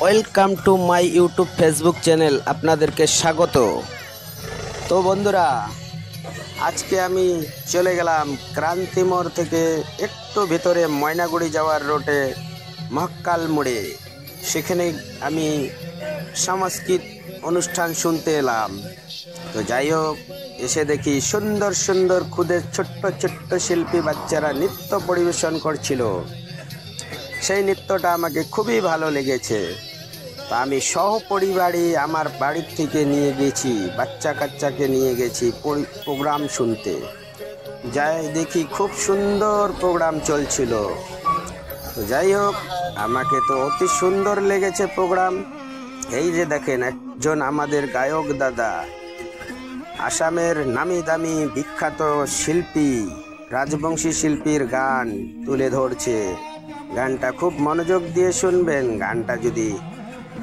Welcome to my YouTube Facebook channel. আপনাদেরকে স্বাগত। তো বন্ধুরা, আজকে আমি চলে গেলাম ক্রান্তি মোড় থেকে একটু ভিতরে ময়নাগুড়ি যাওয়ার রোডে মহাকাল মোড়ে। সেখানে আমি সাংস্কৃতিক অনুষ্ঠান শুনতে এলাম। তো যাই হোক, এসে দেখি সুন্দর সুন্দর খুদে ছোট্ট ছোট্ট শিল্পী বাচ্চারা নৃত্য পরিবেশন করছিল। সেই নৃত্যটা আমাকে খুবই ভালো লেগেছে। তা আমি সহপরিবারে আমার বাড়ির থেকে নিয়ে গেছি, বাচ্চা কাচ্চাকে নিয়ে গেছি প্রোগ্রাম শুনতে। যাই দেখি খুব সুন্দর প্রোগ্রাম চলছিল। তো যাই হোক, আমাকে তো অতি সুন্দর লেগেছে প্রোগ্রাম। এই যে দেখেন, একজন আমাদের গায়ক দাদা, আসামের নামি দামি বিখ্যাত শিল্পী, রাজবংশী শিল্পীর গান তুলে ধরছে। গানটা খুব মনোযোগ দিয়ে শুনবেন। গানটা যদি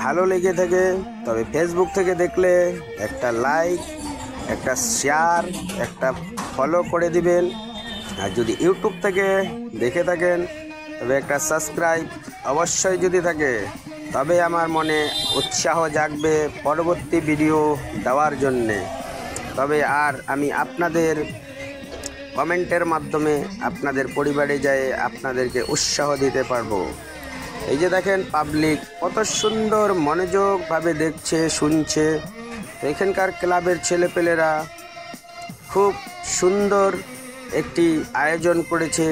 ভালো লেগে থাকে তবে ফেসবুক থেকে দেখলে একটা লাইক, একটা শেয়ার, একটা ফলো করে দিবেন। আর যদি ইউটিউব থেকে দেখে থাকেন তবে একটা সাবস্ক্রাইব অবশ্যই যদি থাকে, তবে আমার মনে উৎসাহ জাগবে পরবর্তী ভিডিও দেওয়ার জন্যে। তবে আর আমি আপনাদের কমেন্টের মাধ্যমে আপনাদের পরিবারে যেয়ে আপনাদেরকে উৎসাহ দিতে পারবো। এই যে দেখেন, পাবলিক কত সুন্দর মনোযোগভাবে দেখছে, শুনছে। এখানকার ক্লাবের ছেলেপেলেরা খুব সুন্দর একটি আয়োজন করেছে।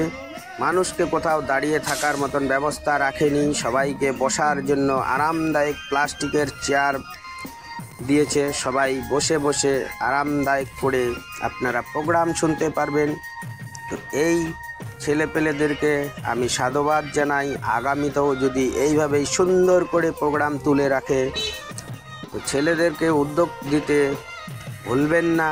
মানুষকে কোথাও দাঁড়িয়ে থাকার মতন ব্যবস্থা রাখেনি, সবাইকে বসার জন্য আরামদায়ক প্লাস্টিকের চেয়ার দিয়েছে। সবাই বসে বসে আরামদায়ক করে আপনারা প্রোগ্রাম শুনতে পারবেন। তো এই ছেলেপেলেদেরকে আমি সাধুবাদ জানাই। আগামীতেও যদি এইভাবেই সুন্দর করে প্রোগ্রাম তুলে রাখে, তো ছেলেদেরকে উদ্যোগ দিতে ভুলবেন না,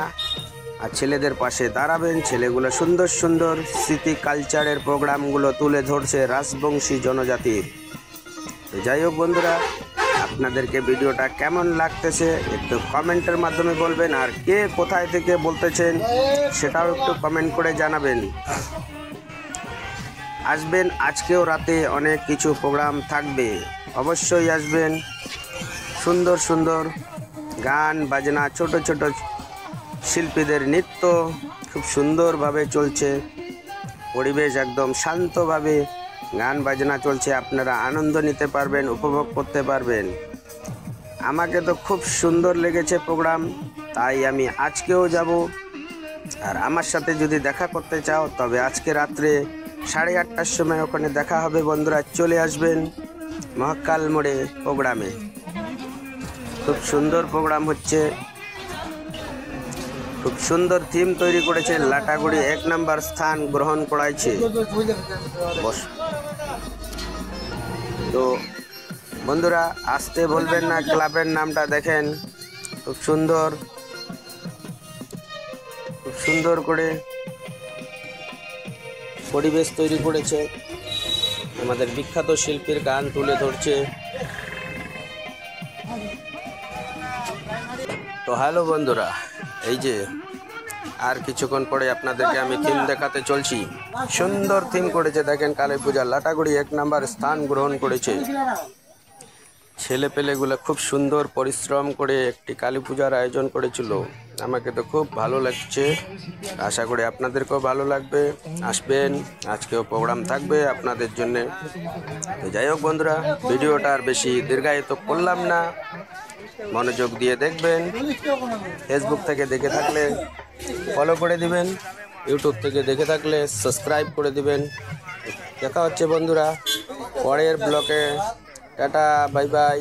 আর ছেলেদের পাশে দাঁড়াবেন। ছেলেগুলো সুন্দর সুন্দর স্মৃতি কালচারের প্রোগ্রামগুলো তুলে ধরছে রাজবংশী জনজাতির। তো যাই হোক বন্ধুরা, আপনাদেরকে ভিডিওটা কেমন লাগতেছে একটু কমেন্টের মাধ্যমে বলবেন। আর কে কোথায় থেকে বলতেছেন সেটাও একটু কমেন্ট করে জানাবেন। আসবেন, আজকেও রাতে অনেক কিছু প্রোগ্রাম থাকবে, অবশ্যই আসবেন। সুন্দর সুন্দর গান বাজনা, ছোট ছোট শিল্পীদের নৃত্য খুব সুন্দরভাবে চলছে। পরিবেশ একদম শান্তভাবে গান বাজনা চলছে, আপনারা আনন্দ নিতে পারবেন, উপভোগ করতে পারবেন। আমাকে তো খুব সুন্দর লেগেছে প্রোগ্রাম, তাই আমি আজকেও যাব। আর আমার সাথে যদি দেখা করতে চাও তবে আজকে রাত্রে 8:30টার সময় ওখানে দেখা হবে। বন্ধুরা, চলে আসবেন মহাকাল মোড়ে প্রোগ্রামে। খুব সুন্দর প্রোগ্রাম হচ্ছে, খুব সুন্দর থিম তৈরি করেছে। লাটাগুড়ি 1 নম্বর স্থান গ্রহণ করাইছে। তো বন্ধুরা, আসতে বলবেন না। ক্লাবের নামটা দেখেন, খুব সুন্দর, খুব সুন্দর করে পরিবেশ তৈরি করেছে। আমাদের বিখ্যাত শিল্পীর গান তুলে ধরছে। তো হ্যালো বন্ধুরা, এই যে আর কিছুক্ষণ পরে আপনাদেরকে আমি থিম দেখাতে চলছি। সুন্দর থিম করেছে দেখেন, কালী পূজা লাটাগুড়ি 1 নম্বর স্থান গ্রহণ করেছে। ছেলেপেলেগুলো খুব সুন্দর পরিশ্রম করে একটি কালী পূজার আয়োজন করেছিল। আমাকে তো খুব ভালো লাগছে, আশা করি আপনাদেরকেও ভালো লাগবে। আসবেন, আজকেও প্রোগ্রাম থাকবে আপনাদের জন্যে। তো যাই হোক বন্ধুরা, ভিডিওটা আর বেশি দীর্ঘায়িত করলাম না, মনোযোগ দিয়ে দেখবেন। ফেসবুক থেকে দেখে থাকলে ফলো করে দিবেন, ইউটিউব থেকে দেখে থাকলে সাবস্ক্রাইব করে দিবেন। দেখা হচ্ছে বন্ধুরা পরের ব্লগে। Tata, bye bye.